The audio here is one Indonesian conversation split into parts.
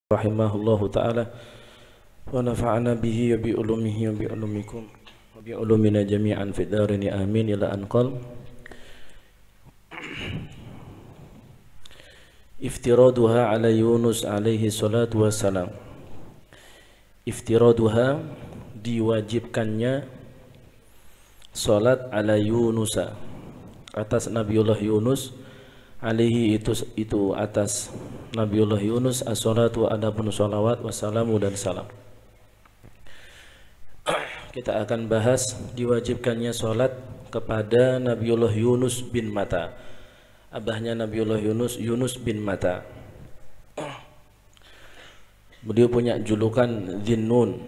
rahimahullahu ta'ala wa nafa'ana bihi wa bi ulumihi wa bi ulumikum wa bi ulumina jami'an fid darini amin ila anqal. Iftiraduha ala Yunus alaihi salatu wassalam. Iftiraduha, diwajibkannya salat ala Yunusa, atas Nabiullah Yunus, alaihi itu atas Nabiullah Yunus, as-salatu adapun salawat wassalamu dan salam. Kita akan bahas diwajibkannya salat kepada Nabiullah Yunus bin Matta. Abahnya Nabiullah Yunus, Yunus bin Matta. Beliau punya julukan Dzinnun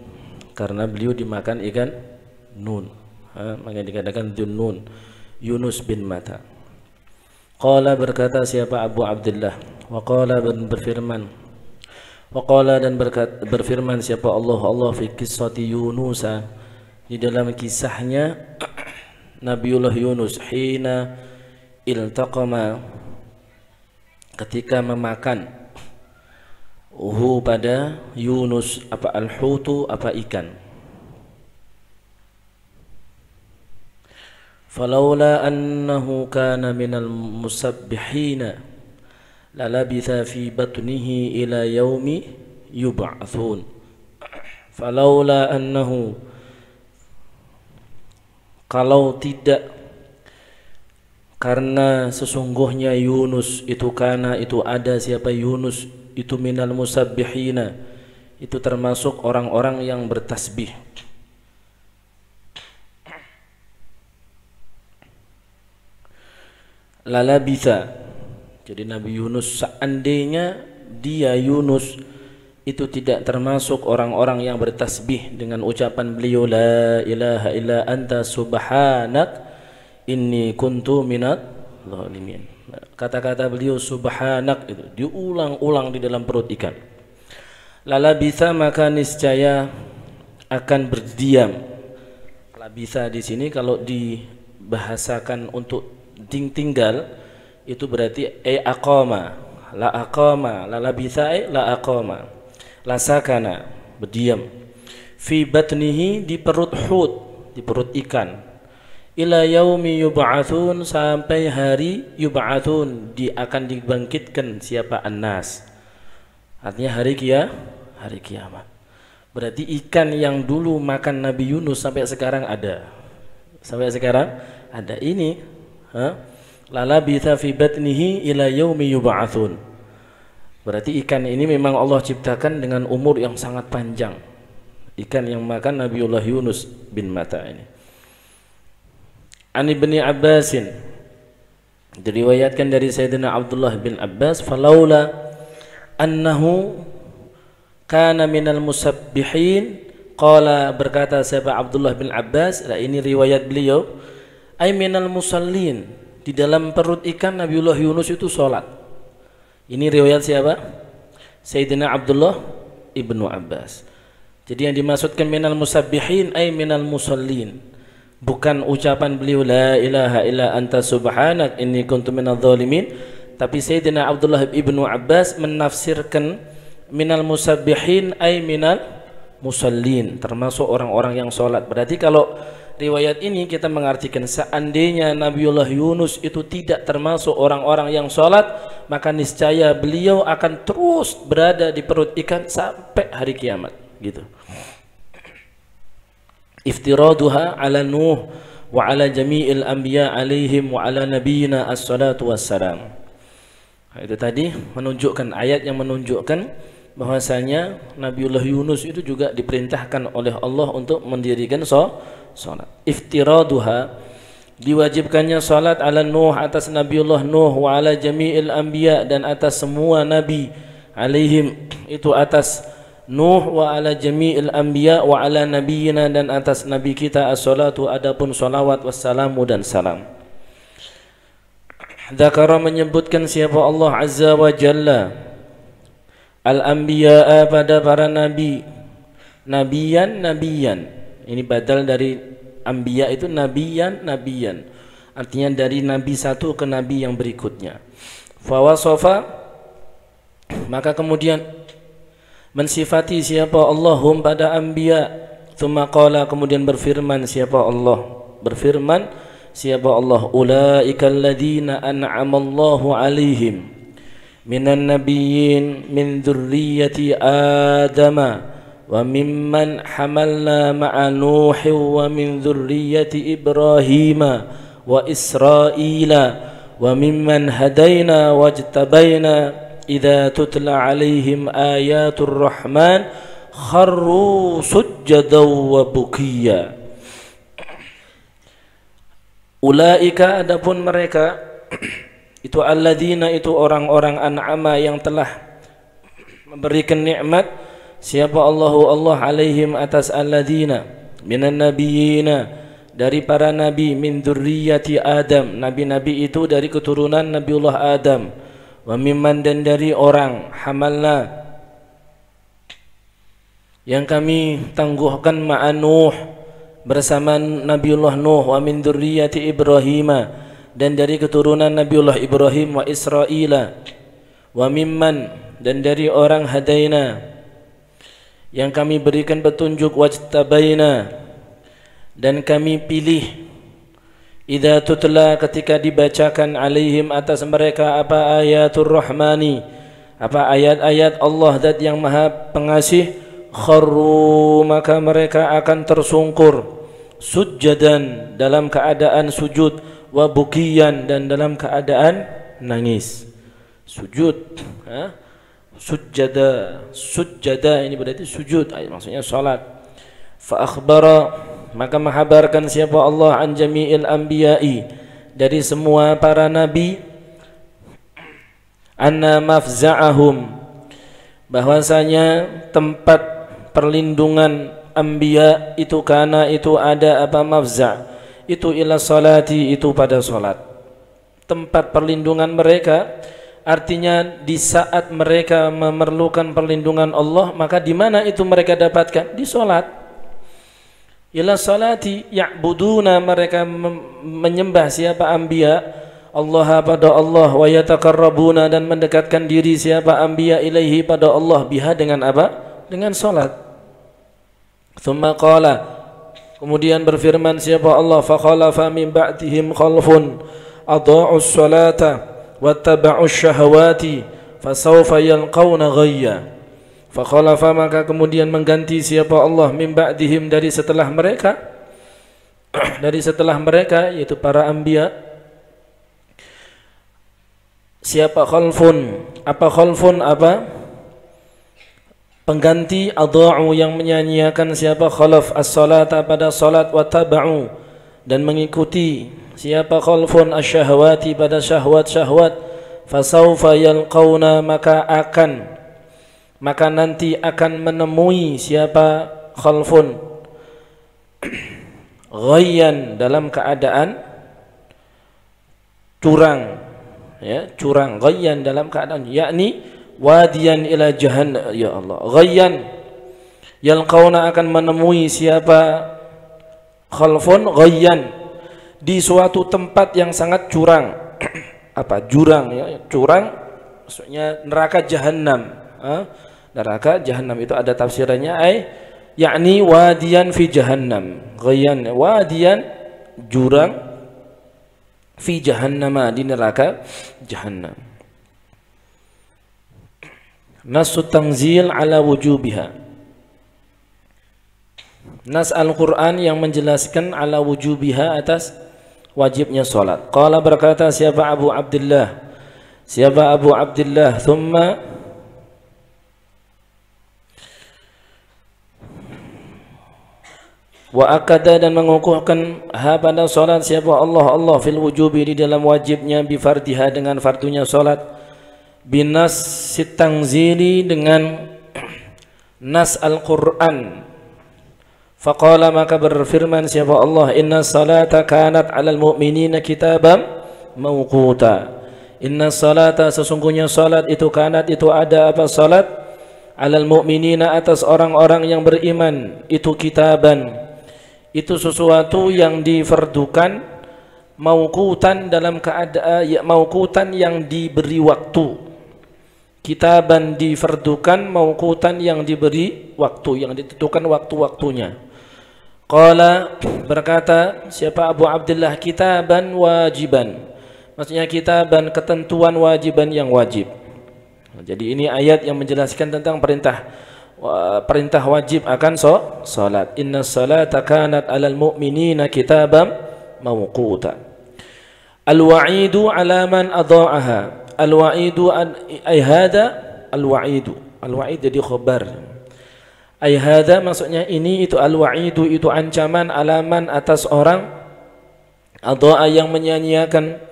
karena beliau dimakan ikan nun. Makanya dikatakan Dzinnun, Yunus bin Matta. Qala, berkata siapa Abu Abdullah, wa qala dan berfirman, wa qala dan berfirman siapa Allah fi qissati Yunusa, di dalam kisahnya Nabiullah Yunus, hina iltaqama, ketika memakan pada Yunus, apa al-hutu, apa ikan. Falaula annahu kana minal musabbihina lalabitha fi batnihi ila yaumi yub'atsun. Falaula annahu, kalau tidak, karena sesungguhnya Yunus itu, karena itu ada siapa Yunus itu, minal musabbihina, itu termasuk orang-orang yang bertasbih. Lalabitha, jadi Nabi Yunus, seandainya dia Yunus itu tidak termasuk orang-orang yang bertasbih dengan ucapan beliau la ilaha illa anta subhanak inni kuntu minadz zalimin. Kata-kata beliau subhanak itu diulang-ulang di dalam perut ikan. Lalabitha, maka niscaya akan berdiam. Labitha di sini kalau dibahasakan untuk tinggal itu berarti aqama, la aqama, la labitha la aqama, la sakana, berdiam. Fi batnihi, di perut hut, di perut ikan. Ila yaumi yub'atsun, sampai hari yub'atsun, akan dibangkitkan siapa annas, artinya hari kiamat. Berarti ikan yang dulu makan Nabi Yunus sampai sekarang ada, ini lalabitha fi batnihi ila yaumi yub'atsun. Berarti ikan ini memang Allah ciptakan dengan umur yang sangat panjang, ikan yang makan Nabiullah Yunus bin Matta ini. An Ibni Abbasin, diriwayatkan dari Sayyidina Abdullah bin Abbas, falaula annahu kana minal musabbihin, qala, berkata siapa Abdullah bin Abbas, ini riwayat beliau, ay minal musallin, di dalam perut ikan Nabiullah Yunus itu sholat. Ini riwayat siapa? Sayyidina Abdullah ibnu Abbas. Jadi yang dimaksudkan minal musabbihin ay minal musallin, bukan ucapan beliau la ilaha illa anta subhanak inni kuntu minadz zalimin, tapi Sayyidina Abdullah ibnu Abbas menafsirkan minal musabbihin ay minal musallin, termasuk orang-orang yang sholat. Berarti kalau riwayat ini kita mengartikan seandainya Nabiullah Yunus itu tidak termasuk orang-orang yang sholat, maka niscaya beliau akan terus berada di perut ikan sampai hari kiamat, gitu. Iftiraduha ala Nuh wa ala jami'il anbiya alaihim wa ala nabiyina as-salatu wassalam. Itu tadi menunjukkan ayat yang menunjukkan bahwasanya Nabiullah Yunus itu juga diperintahkan oleh Allah untuk mendirikan salat. Iftiraduha, diwajibkannya salat ala Nuh, atas Nabiullah Nuh, wa ala jami'il anbiya, dan atas semua nabi, alaihim itu atas Nuh, wa ala jami'il anbiya, wa ala nabiyina, dan atas nabi kita as-salatu adapun salawat wassalamu dan salam. Dzakara, menyebutkan siapa Allah azza wa jalla al-anbiya, pada para nabi, nabiyan, ini badal dari anbiya itu nabiyan, artinya dari nabi satu ke nabi yang berikutnya. Fawasofa, maka kemudian mensifati siapa Allahum pada anbiya. Tsumma qala, kemudian berfirman siapa Allah, berfirman siapa Allah, ulaika alladzina an'ama Allahu alaihim minan nabiyyin min dzurriyyati adama wa mimman hamalna ma'a nuhin wa min dzurriyyati ibrahima wa israila wa mimman hadaina wajtabaina idza tutla alaihim ayatur rahman kharru sujjadan wa bukiya. Ulaika, adapun mereka itu alladzina, itu orang-orang an'ama yang telah memberikan nikmat siapa Allah alaihim atas alladzina minan nabiyina, dari para nabi, min dzurriyyati Adam, nabi-nabi itu dari keturunan Nabiullah Adam, wa mimman, dan dari orang, hamalna, yang kami tangguhkan, ma'a Nuh, bersama Nabiullah Nuh, wa min dzurriyyati Ibrahim, dan dari keturunan Nabiullah Ibrahim, wa Israila, wa mimman, dan dari orang hadaina, yang kami berikan petunjuk, wajtabaina, dan kami pilih, idza tutla, ketika dibacakan, alaihim, atas mereka, apa ayatul rahmani, apa ayat-ayat Allah zat yang maha pengasih, kharru, maka mereka akan tersungkur, sujjadan, dalam keadaan sujud, wa bukiyan, dan dalam keadaan nangis. Sujud, sujjada ini berarti sujud, maksudnya salat. Fa akhbara, maka menghabarkan siapa Allah, an jami'il anbiya'i, dari semua para nabi, anna mafza'ahum, bahwasanya tempat perlindungan anbiya itu, karena itu ada apa, mafza', itu ila salati, itu pada salat. Tempat perlindungan mereka, artinya di saat mereka memerlukan perlindungan Allah, maka di mana itu mereka dapatkan? Di salat. Ila salati, ya'buduna, mereka menyembah siapa, anbiya, Allah pada Allah, wa yataqarrabuna, dan mendekatkan diri siapa, anbiya, ilaihi, pada Allah, biha, dengan apa? Dengan salat. Tsumma qala, kemudian berfirman siapa Allah, fa khalafa min ba'dihim khalfun adha'us salata wattaba'us syahawati fasawfa yalqawna ghayya. Fa khalafa, maka kemudian mengganti siapa Allah, min ba'dihim, dari setelah mereka, dari setelah mereka, yaitu para anbiya. Siapa khalfun? Apa khalfun? Apa pengganti? Adha'u, yang menyanyiakan siapa, khalaf, as-salata, pada salat, wa taba'u, dan mengikuti siapa, khalfun, asyahawati, pada syahwat-syahwat. Fasawfa yalqawna, maka nanti akan menemui siapa, khalfun, ghayyan, dalam keadaan curang, ya, curang, ghayyan, dalam keadaan, yakni wadiyan ila jahannam, ya Allah, ghayyan, yalqawna, akan menemui siapa, khalfun, ghayyan, di suatu tempat yang sangat curang. Apa jurang, ya, curang maksudnya neraka jahannam. Neraka jahannam itu ada tafsirannya, yakni wadiyan fi jahannam, ghayyan, wadiyan, jurang, fi jahannam, di neraka jahannam. Nasu tanzil ala wujubiha, nas Al-Quran yang menjelaskan ala wujubiha, atas wajibnya salat. Qala, berkata siapa, Abu Abdullah, siapa Abu Abdullah, thumma wa akada, dan mengukuhkan ha, pada salat siapa Allah fil wujubi, di dalam wajibnya, bi fardiha, dengan fardunya salat, binas sitanzili, dengan nas Al-Quran. Faqala, maka berfirman siapa Allah, inna salata kanat alal mu'minina kitaban mawquta. Inna salata, sesungguhnya salat itu, kanat, itu ada apa, salat, alal mu'minina, atas orang-orang yang beriman, itu kitaban, itu sesuatu yang difardukan, mawqutan, dalam keadaan, ya, mawqutan, yang diberi waktu, kitaban difardukan, mauqutan yang diberi waktu, yang ditentukan waktu-waktunya. Qala berkata siapa Abu Abdullah, kitaban wajiban, maksudnya kitaban ketentuan wajiban yang wajib. Jadi ini ayat yang menjelaskan tentang perintah wajib akan salat. Inna salata kanat alal mu'minina kitaban mawquta. Al-wa'idu ala man adha'aha. Al-wa'idu ay hada al-wa'idu. Al-wa'id jadi khabar. Ay hadza maksudnya ini, itu al-wa'idu itu ancaman, alaman atas orang adha'a yang menyanyiakan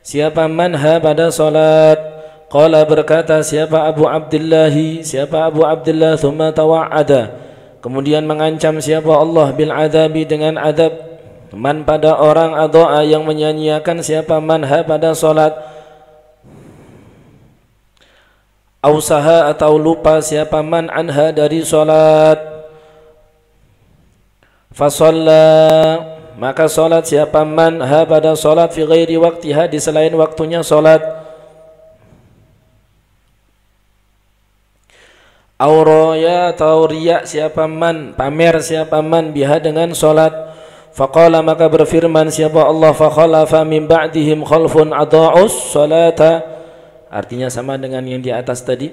siapa manha pada salat. Qala berkata siapa Abu Abdullah, thumma tawa'ada, kemudian mengancam siapa Allah bil adabi dengan adab, man pada orang adha'a yang menyanyiakan siapa manha pada salat. Ausaha atau lupa siapa man anha dari salat. Fasalla maka salat siapa man ha pada salat fi ghairi waqtiha di selain waktunya salat. Auraya atau riya siapa man, pamer siapa man biha dengan salat. Faqala maka berfirman siapa Allah, fa khalafa min ba'dihim khalfun adha'us salata, artinya sama dengan yang di atas tadi.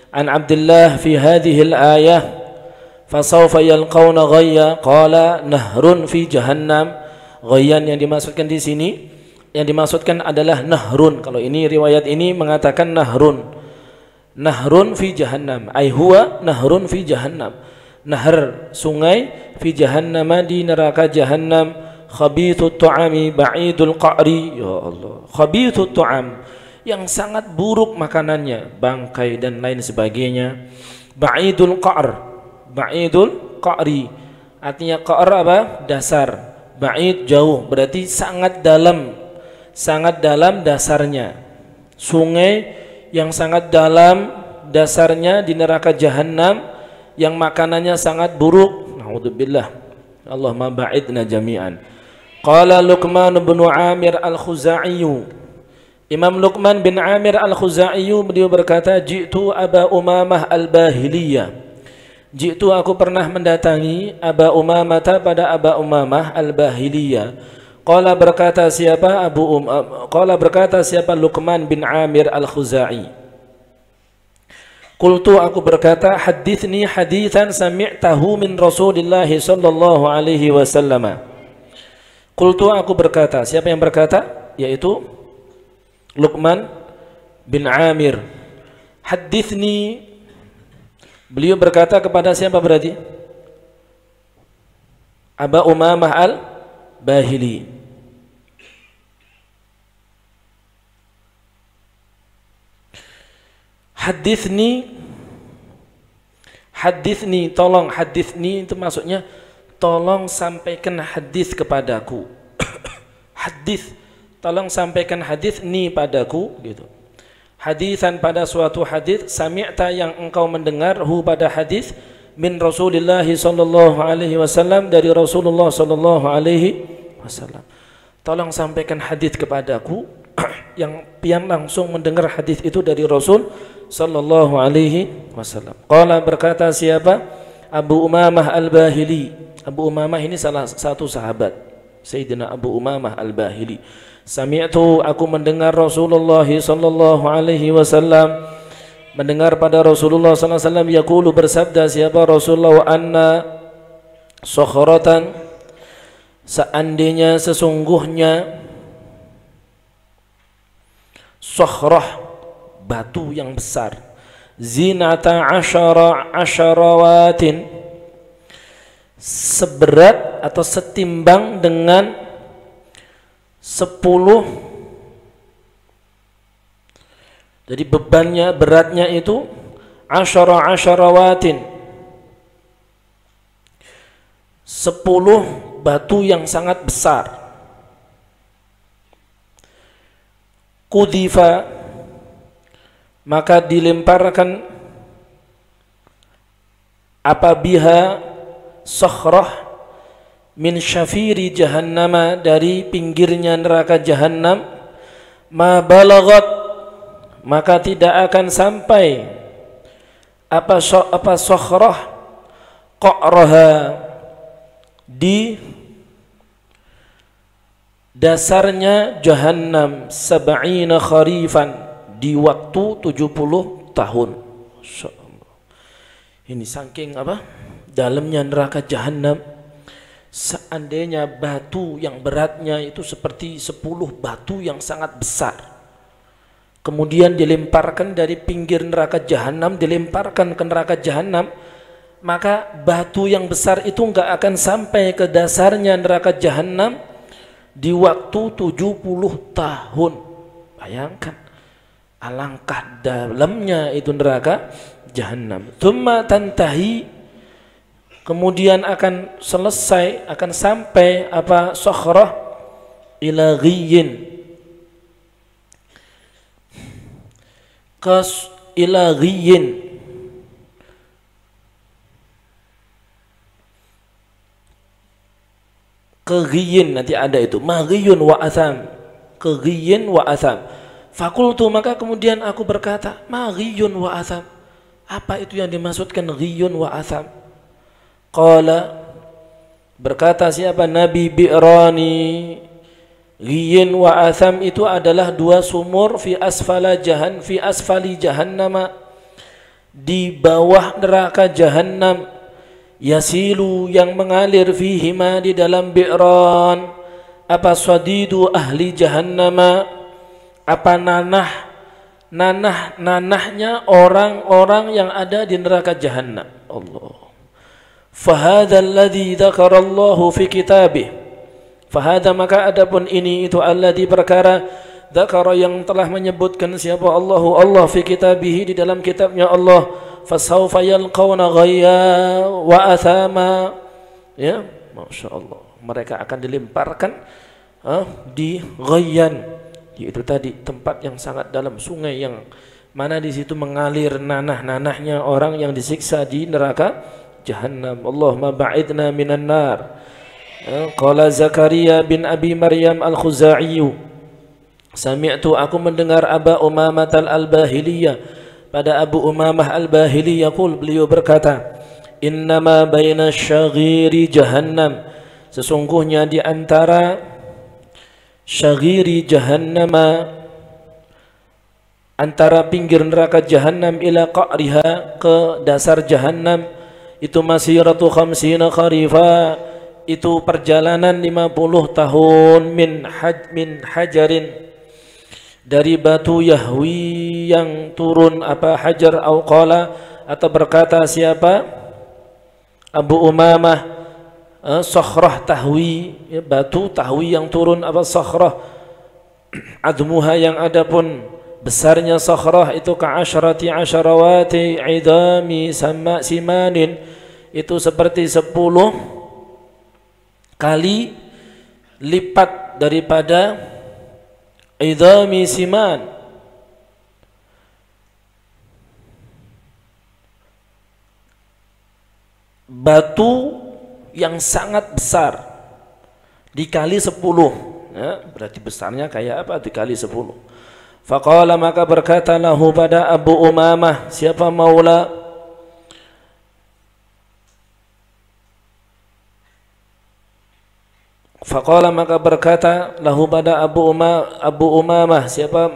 An Abdullah fi hadhihi al-ayah fasawfa yalqawna ghayya, qala nahrun fi jahannam. Ghayyan yang dimaksudkan di sini, yang dimaksudkan adalah nahrun. Kalau ini riwayat ini mengatakan nahrun. Nahrun fi jahannam ay huwa nahrun fi jahannam. Nahar sungai fi jahannam di neraka jahannam. Khabithut tu'ami ba'idul qa'ri. Ya Allah, khabithut tu'am yang sangat buruk makanannya, bangkai dan lain sebagainya. Ba'idul qa'r, ba'idul qa'ri, artinya qa'r apa? Dasar. Ba'id jauh, berarti sangat dalam dasarnya. Sungai yang sangat dalam dasarnya di neraka jahannam, yang makanannya sangat buruk. Na'udzubillah, Allahumma ba'idna jami'an. Qala Luqman bin Amir al-Khuzai, Imam Luqman bin Amir al-Khuzai beliau berkata, ji'tu Aba Umamah al-Bahiliyah. Ji'tu aku pernah mendatangi Aba Umamah pada Aba Umamah al-Bahiliyah. Qala berkata siapa Luqman bin Amir al-Khuzai. Qultu aku berkata, hadithni hadithan sami'tahu min Rasulillah sallallahu alaihi wasallam. Qultu aku berkata, siapa yang berkata? Yaitu Luqman bin Amir. Hadithni, beliau berkata kepada siapa berarti? Aba Umamah al-Bahili. Hadithni, tolong. Hadithni itu maksudnya tolong sampaikan hadis kepadaku. Hadis, tolong sampaikan hadis ni padaku, gitu. Hadisan pada suatu hadis, sami'ta yang engkau mendengar, hu pada hadis, min Rasulillah sallallahu alaihi wasallam, dari Rasulullah sallallahu alaihi wasallam. Tolong sampaikan hadis kepadaku yang pian langsung mendengar hadis itu dari Rasul sallallahu alaihi wasallam. Qala berkata siapa? Abu Umamah al-Bahili. Abu Umamah ini salah satu sahabat Sayyidina Abu Umamah al-Bahili. Sami'tu, aku mendengar Rasulullah sallallahu alaihi wasallam, mendengar pada Rasulullah sallallahu alaihi wasallam, yaqulu, bersabda siapa Rasulullah, anna sokhratan, seandainya sesungguhnya sokhrah, batu yang besar, zinata asyarawatin, seberat atau setimbang dengan 10, jadi bebannya, beratnya itu asyarawatin, 10 batu yang sangat besar. Kudifa, maka dilemparkan apabiha sakhrah min syafiri jahannama, dari pinggirnya neraka jahannam, ma maka tidak akan sampai apa sakhrah qa'raha di dasarnya jahannam sab'ina kharifan di waktu 70 tahun. Masyaallah. Ini saking apa? Dalamnya neraka jahannam. Seandainya batu yang beratnya itu seperti 10 batu yang sangat besar, kemudian dilemparkan dari pinggir neraka jahanam, dilemparkan ke neraka jahanam, maka batu yang besar itu enggak akan sampai ke dasarnya neraka jahanam di waktu 70 tahun. Bayangkan alangkah dalamnya itu neraka jahanam. Tsumma tantahi, kemudian akan selesai, akan sampai apa sakhrah ila ghiyyin, ila ghiyyin, ke ghiyyin, nanti ada itu maghyun wa atham, ke ghiyyin wa atham. Fakultu, maka kemudian aku berkata, maghyun wa atham, apa itu yang dimaksudkan ghiyun wa atham? Qala, berkata siapa? Nabi Bi'rani. Ghiyyin wa atham itu adalah dua sumur fi asfali jahannam, di bawah neraka jahannam, yasilu yang mengalir fihima di dalam bi'ran, apa sadidu ahli jahannam, apa nanahnya orang-orang yang ada di neraka jahannam. Allah. Fahadha alladhi dzakarallahu fi kitabih. Fahadha, maka adapun ini itu alladhi perkara dzakara yang telah menyebutkan siapa Allah fi kitabih di dalam kitabnya Allah. Fasawfa yalqawna ghayya wa athama. Ya, Masya Allah, mereka akan dilemparkan di ghayyan, yaitu tadi tempat yang sangat dalam, sungai yang mana di situ mengalir nanahnya orang yang disiksa di neraka jahannam. Allahumma ba'idna minan nar. Qala Zakaria bin Abi Maryam al-Khuzai, sami'tu, aku mendengar Aba Umamah al-Bahiliyah, pada Abu Umamah al-Bahiliyah, beliau berkata, innama baina syaghiri jahannam, sesungguhnya di antara syaghiri jahannam, antara pinggir neraka jahannam, ila qa'riha, ke dasar jahannam, itu masiratu khamsina kharifa, itu perjalanan 50 tahun, min hajarin, dari batu yahwi yang turun, apa hajar, au qala, atau berkata siapa Abu Umamah, sakhrah tahwi, ya, batu tahwi yang turun, apa sakhrah, admuha, yang adapun besarnya sakhrah itu ka'asharati asharawati idami simanin, itu seperti 10 kali lipat daripada idami siman, batu yang sangat besar, dikali 10, ya, berarti besarnya kayak apa? Dikali 10. Faqala, maka berkata lahu pada Abu Umamah, siapa maula, faqala, maka berkata lahu pada Abu Umamah, siapa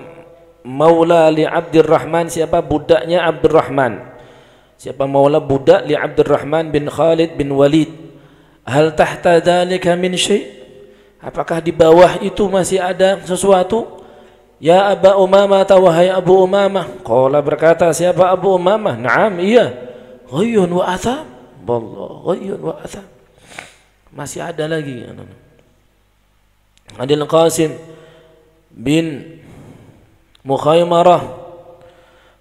maula li Abdurrahman, siapa budaknya Abdurrahman, siapa maula budak li Abdurrahman bin Khalid bin Walid, hal tahta dzalika min syai', apakah di bawah itu masih ada sesuatu? Ya Aba Umamah, wahai Abu Umamah. Qala, berkata siapa Abu Umamah, na'am, iya, ghayyun wa atham, wallah, ghayyun wa atham, masih ada lagi. Adil Qasim bin Mukhaymarah,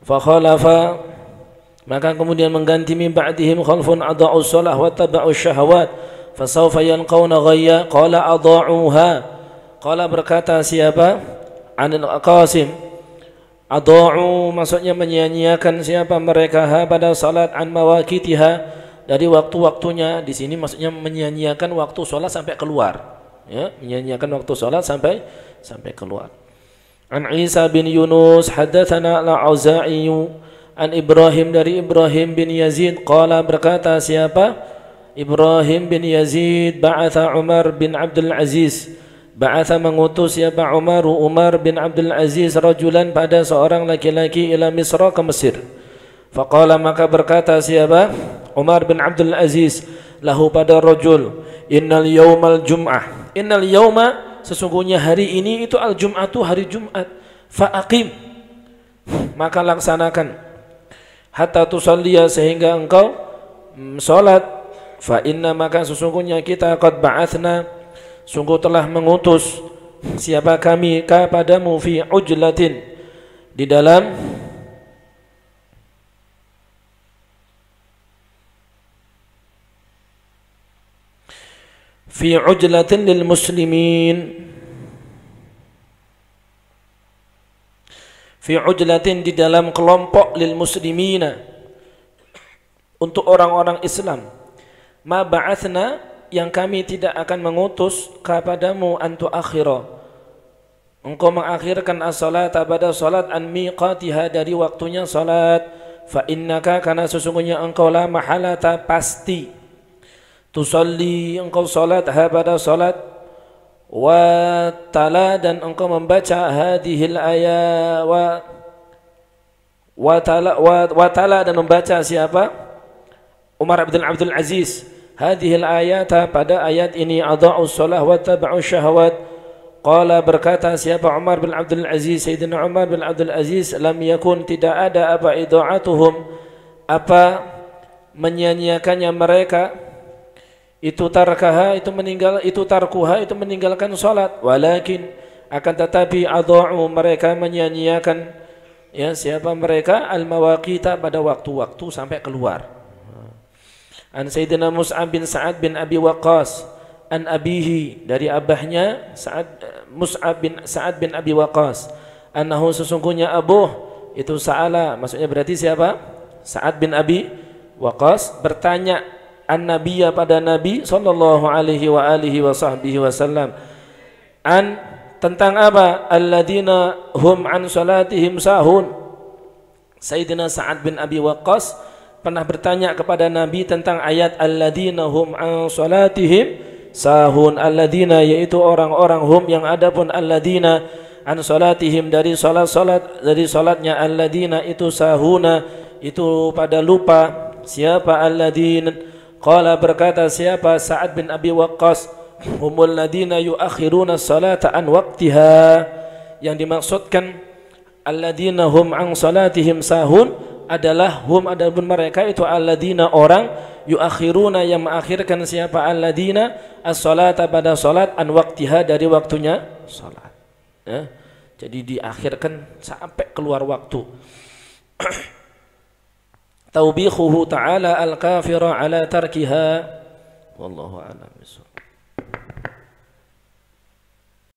fa khalafa, maka kemudian mengganti min ba'dihim khalfun adha'u shalah wa taba'u syahawat fa sawfa yanqawna ghayya. Qala adha'uha, qala berkata siapa Anil Qasim, adha'u maksudnya menyia-nyiakan siapa mereka pada salat, an mawaqitiha, dari waktu-waktunya. Di sini maksudnya menyia-nyiakan waktu salat sampai keluar, ya, menyia-nyiakan waktu salat sampai keluar. An Isa bin Yunus haddatsana al-Auza'i an Ibrahim dari Ibrahim bin Yazid qala berkata siapa? Ibrahim bin Yazid ba'atha Umar bin Abdul Aziz, ba'atha mengutus siapa? Umar bin Abdul Aziz rajulan pada seorang laki-laki ila Misra ke Mesir. Faqala maka berkata siapa? Umar bin Abdul Aziz lahu pada rajul, innal yaumal jum'ah, innal yauma sesungguhnya hari ini itu al-jum'atu hari Jumat, fa'aqim maka laksanakan, hatta tusalliya sehingga engkau salat, fa inna maka sesungguhnya kita qad ba'athna sungguh telah mengutus siapa kami kepadamu fi ujlatin di dalam fi ujlatin lil muslimin, fi ujlatin di dalam kelompok lil muslimina untuk orang-orang Islam, ma ba'athna yang kami tidak akan mengutus kepadamu antu akhira engkau mengakhirkan as-salata pada salat an miqatiha dari waktunya salat, fa innaka karena sesungguhnya engkau la mahalata pasti tusalli engkau salat pada salat, wa tala dan engkau membaca hadhil ayat, wa tala dan membaca siapa? Umar bin Abdul Aziz hadhil ayat pada ayat ini, adha'us shalah wa taba'us syahawat. Qala berkata siapa? Umar bin Abdul Aziz, Sayyidina Umar bin Abdul Aziz, lam yakun tidak ada apa idha'atuhum apa menyanyiakannya mereka, itu tarkaha itu meninggal, itu tarkuha itu meninggalkan salat, walakin akan tetapi adha'u mereka menyanyiakan ya siapa mereka? Al-mawaqita pada waktu-waktu sampai keluar. An Sayyidina Mus'ab bin Sa'ad bin Abi Waqqas an abihi dari abahnya Mus'ab bin Sa'ad bin Abi Waqqas, annahu sesungguhnya abuh itu sa'ala maksudnya berarti siapa? Sa'ad bin Abi Waqqas bertanya an-nabiyya pada Nabi sallallahu alaihi wa alihi wa sahbihi wasallam, an tentang apa? Alladzina hum an salatihim sahun. Sayyidina Sa'ad bin Abi Waqqas pernah bertanya kepada Nabi tentang ayat alladzina hum an salatihim sahun. Alladzina yaitu orang-orang, hum yang adapun alladzina an salatihim dari salat-salat, dari salatnya, alladzina itu sahuna itu pada lupa. Siapa alladzina? Qala berkata siapa? Sa'ad bin Abi Waqqas, humul ladina yuakhiruna salata an waqtiha, yang dimaksudkan alladina hum an salatihim sahun adalah hum adapun mereka itu alladina orang yuakhiruna yang mengakhirkan siapa? Alladina as-salata pada salat an waqtiha dari waktunya salat ya. Jadi diakhirkan sampai keluar waktu. Taubihuhu ta'ala al-kafira ala tarkiha wallahu a'lam.